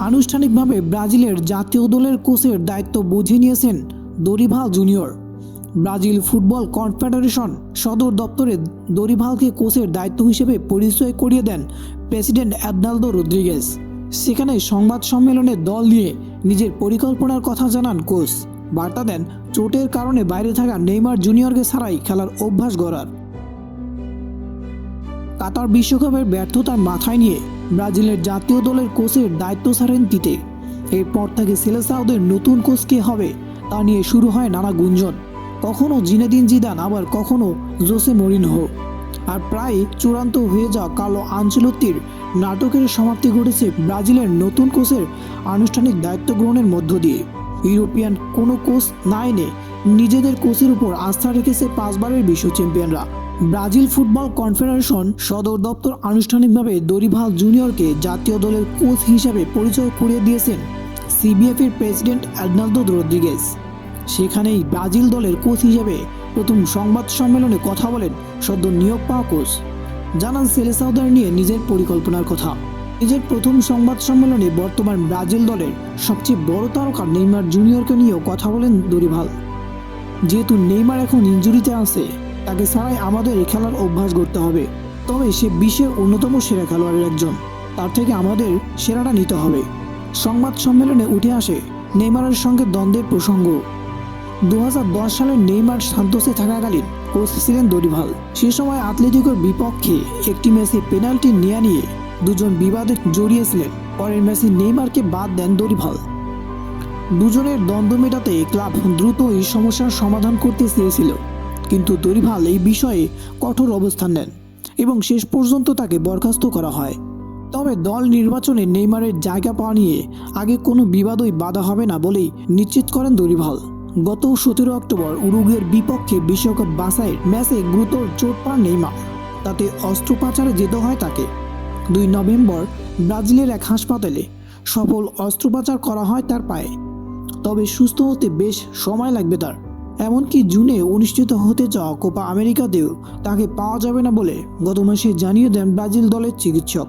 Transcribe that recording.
আনুষ্ঠানিকভাবে ব্রাজিলের জাতীয় দলের কোচের দায়িত্ব বুঝে নিয়েছেন Dorival junior. Brazil football confederation সদর দপ্তরে দরিভালকে কোচের দায়িত্ব হিসেবে পরিচয় করিয়ে দেন প্রেসিডেন্ট অ্যাডনালদো রদ্রিগেজ। সেখানে সংবাদ সম্মেলনে দল নিয়ে নিজের পরিকল্পনার কথা জানান কোচ। বার্তা দেন চোটের কারণে বাইরে থাকা নেইমার জুনিয়রকে ছাড়াই খেলার অভ্যাস গড়ার। কাতার বিশ্বকাপের ব্যর্থতার মাথায় নিয়ে ব্রাজিলের জাতীয় দলের কোচের দায়িত্ব ছাড়েন তিতে। এরপর থেকে সেলেসাওদের নতুন কোচ কে হবে তা নিয়ে শুরু হয় নানা গুঞ্জন। কখনো জিনেদিন জিদান, আবার কখনো জোসে মরিনহো। আর প্রায় চূড়ান্ত হয়ে যাওয়া কার্লো আনচেলত্তির নাটকের সমাপ্তি ঘটেছে ব্রাজিলের নতুন কোচের আনুষ্ঠানিক দায়িত্ব গ্রহণের মধ্য দিয়ে। ইউরোপিয়ান কোনো কোচ না এনে নিজেদের কোচের উপর আস্থা রেখেছে 5 বারের বিশ্ব চ্যাম্পিয়নরা। ব্রাজিল ফুটবল কনফেডারেশন সদর দপ্তর আনুষ্ঠানিকভাবে দরিভাল জুনিয়রকে জাতীয় দলের কোচ হিসাবে পরিচয় করিয়ে দিয়েছেন সিবিএফের প্রেসিডেন্ট অ্যাডনালদো রদ্রিগেজ। সেখানেই ব্রাজিল দলের কোচ হিসেবে প্রথম সংবাদ সম্মেলনে কথা বলেন সদ্য নিয়োগ পাওয়া কোচ। জানান সেলেসাওদের নিয়ে নিজের পরিকল্পনার কথা। নিজের প্রথম সংবাদ সম্মেলনে বর্তমান ব্রাজিল দলের সবচেয়ে বড় তারকা নেইমার জুনিয়রকে নিয়েও কথা বলেন দরিভাল। যেহেতু নেইমার এখন ইনজুরিতে আছে, তাকে ছাড়াই আমাদের খেলার অভ্যাস করতে হবে। তবে সে বিশ্বের অন্যতম সেরা খেলোয়াড়ের একজন, তার থেকে আমাদের সেরাটা নিতে হবে। সংবাদ সম্মেলনে উঠে আসে নেইমারের সঙ্গে দ্বন্দ্বের প্রসঙ্গ। 2010 সালে নেইমার সান্তোসে থাকাকালীন কোচ ছিলেন দরিভাল। সে সময় আতলেতিকোর বিপক্ষে একটি ম্যাচে পেনাল্টি নিয়ে দুজন বিবাদে জড়িয়েছিলেন। পরের ম্যাচে নেইমারকে বাদ দেন দরিভাল। দুজনের দ্বন্দ্ব মেটাতে ক্লাব দ্রুত এই সমস্যার সমাধান করতে চেয়েছিল, কিন্তু দরিভাল এই বিষয়ে কঠোর অবস্থান নেন এবং শেষ পর্যন্ত তাকে বরখাস্ত করা হয়। তবে দল নির্বাচনে নেইমারের জায়গা পাওয়া নিয়ে আগে কোনো বিবাদই বাধা হবে না বলেই নিশ্চিত করেন দরিভাল। গত 17 অক্টোবর উরুগুয়ের বিপক্ষে বিশ্বকাপ বাছাইয়ের ম্যাচে গুরুতর চোট পান নেইমার। তাতে অস্ত্রোপচারে যেতে হয় তাকে। 2 নভেম্বর ব্রাজিলের এক হাসপাতালে সফল অস্ত্রোপচার করা হয় তার পায়ে। তবে সুস্থ হতে বেশ সময় লাগবে তার। এমনকি জুনে অনুষ্ঠিত হতে যাওয়া কোপা আমেরিকাতেও তাকে পাওয়া যাবে না বলে গত মাসে জানিয়ে দেন ব্রাজিল দলের চিকিৎসক।